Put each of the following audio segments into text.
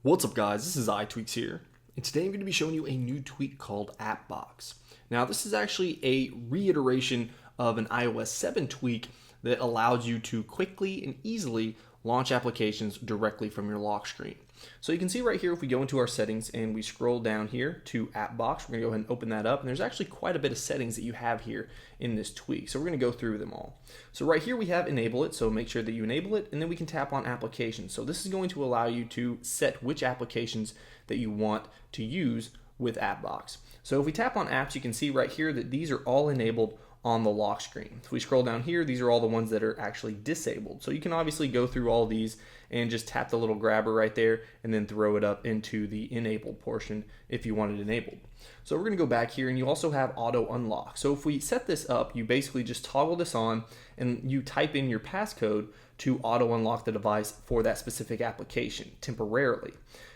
What's up guys, this is iTweaks here, and today I'm going to be showing you a new tweak called AppBox. Now this is actually a reiteration of an iOS 7 tweak that allows you to quickly and easily launch applications directly from your lock screen. So you can see right here, if we go into our settings and we scroll down here to AppBox, we're going to go ahead and open that up, and there's actually quite a bit of settings that you have here in this tweak. So we're going to go through them all. So right here we have enable it, so make sure that you enable it, and then we can tap on applications. So this is going to allow you to set which applications that you want to use with AppBox. So if we tap on apps, you can see right here that these are all enabled on the lock screen. If we scroll down here, these are all the ones that are actually disabled. So you can obviously go through all these and just tap the little grabber right there and then throw it up into the enabled portion if you want it enabled. So we're going to go back here, and you also have auto unlock. So if we set this up, you basically just toggle this on and you type in your passcode to auto unlock the device for that specific application temporarily.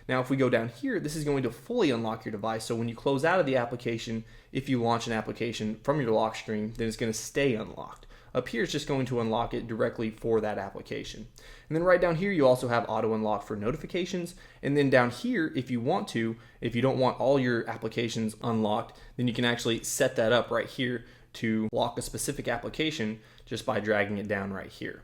Now if we go down here, this is going to fully unlock your device, so when you close out of the application, if you launch an application from your lock screen, then it's going to stay unlocked. Up here it's just going to unlock it directly for that application. And then right down here you also have auto unlock for notifications, and then down here if you want to, if you don't want all your applications unlocked, then you can actually set that up right here to lock a specific application just by dragging it down right here.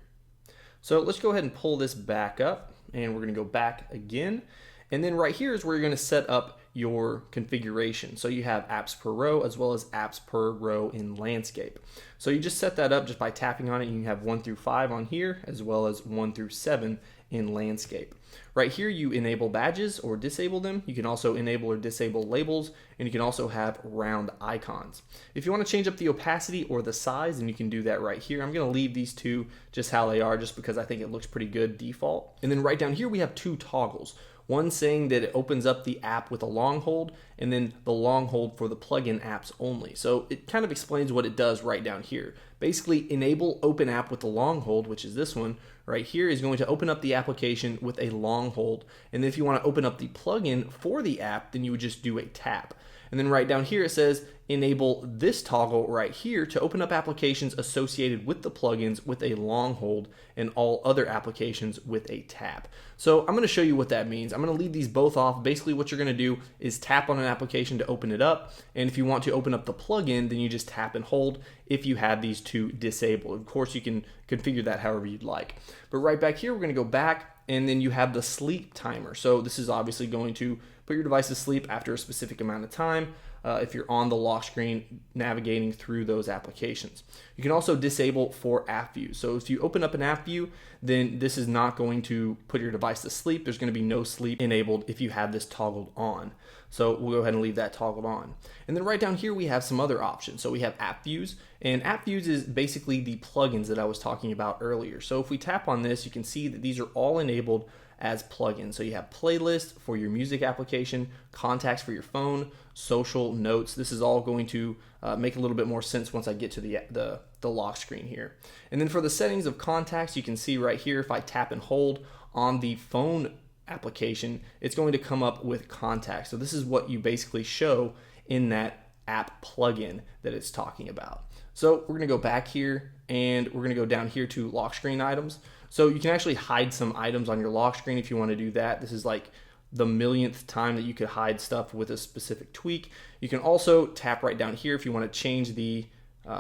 So let's go ahead and pull this back up, and we're going to go back again. And then right here is where you're going to set up your configuration. So you have apps per row as well as apps per row in landscape. So you just set that up just by tapping on it. You can have 1 through 5 on here as well as 1 through 7 in landscape. Right here you enable badges or disable them. You can also enable or disable labels, and you can also have round icons. If you want to change up the opacity or the size, then you can do that right here. I'm going to leave these two just how they are just because I think it looks pretty good default. And then right down here we have 2 toggles. One saying that it opens up the app with a long hold, and then the long hold for the plugin apps only. So it kind of explains what it does right down here. Basically, enable open app with the long hold, which is this one right here, is going to open up the application with a long hold. And then if you want to open up the plugin for the app, then you would just do a tap. And then right down here it says enable this toggle right here to open up applications associated with the plugins with a long hold and all other applications with a tap. So I'm going to show you what that means. I'm going to leave these both off. Basically what you're going to do is tap on an application to open it up, and if you want to open up the plugin, then you just tap and hold if you have these two disabled. Of course you can configure that however you'd like. But right back here we're going to go back, and then you have the sleep timer. So this is obviously going to put your device to sleep after a specific amount of time if you're on the lock screen navigating through those applications. You can also disable for app view. So if you open up an app view, then this is not going to put your device to sleep. There's going to be no sleep enabled if you have this toggled on. So we'll go ahead and leave that toggled on. And then right down here we have some other options. So we have app views, and app views is basically the plugins that I was talking about earlier. So if we tap on this, you can see that these are all enabled as plugins. So you have playlist for your music application, contacts for your phone, social, notes. This is all going to make a little bit more sense once I get to the lock screen here. And then for the settings of contacts, you can see right here, if I tap and hold on the phone application, it's going to come up with contacts. So this is what you basically show in that app plugin that it's talking about. So we're going to go back here, and we're going to go down here to lock screen items. So you can actually hide some items on your lock screen if you want to do that. This is like the millionth time that you could hide stuff with a specific tweak. You can also tap right down here if you want to change the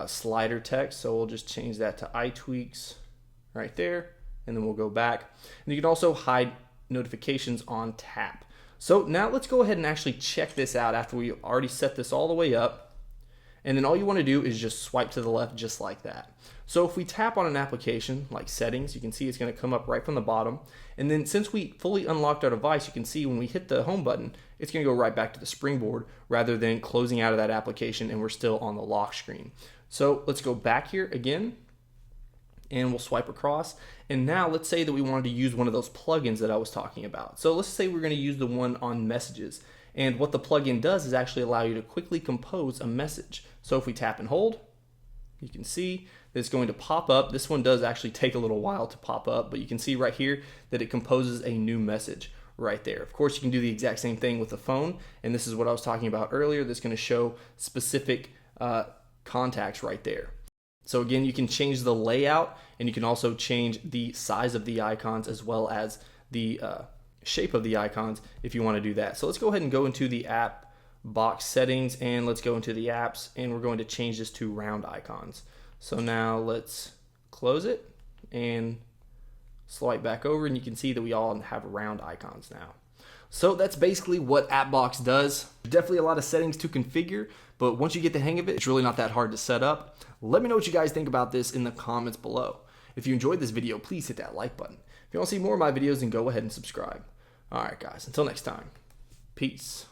slider text. So we'll just change that to iTweaks right there, and then we'll go back. And you can also hide notifications on tap. So now let's go ahead and actually check this out after we already set this all the way up. And then all you want to do is just swipe to the left just like that. So if we tap on an application like settings, you can see it's going to come up right from the bottom. And then since we fully unlocked our device, you can see when we hit the home button, it's going to go right back to the springboard rather than closing out of that application and we're still on the lock screen. So let's go back here again, and we'll swipe across. And now let's say that we wanted to use one of those plugins that I was talking about. So let's say we're going to use the one on messages. And what the plugin does is actually allow you to quickly compose a message. So if we tap and hold, you can see that it's going to pop up. This one does actually take a little while to pop up, but you can see right here that it composes a new message right there. Of course, you can do the exact same thing with the phone, and this is what I was talking about earlier. That's going to show specific contacts right there. So again, you can change the layout, and you can also change the size of the icons as well as the shape of the icons if you want to do that. So let's go ahead and go into the app box settings, and let's go into the apps, and we're going to change this to round icons. So now let's close it and swipe back over, and you can see that we all have round icons now. So that's basically what AppBox does. Definitely a lot of settings to configure, but once you get the hang of it, it's really not that hard to set up. Let me know what you guys think about this in the comments below. If you enjoyed this video, please hit that like button. If you want to see more of my videos, then go ahead and subscribe. All right, guys, until next time, peace.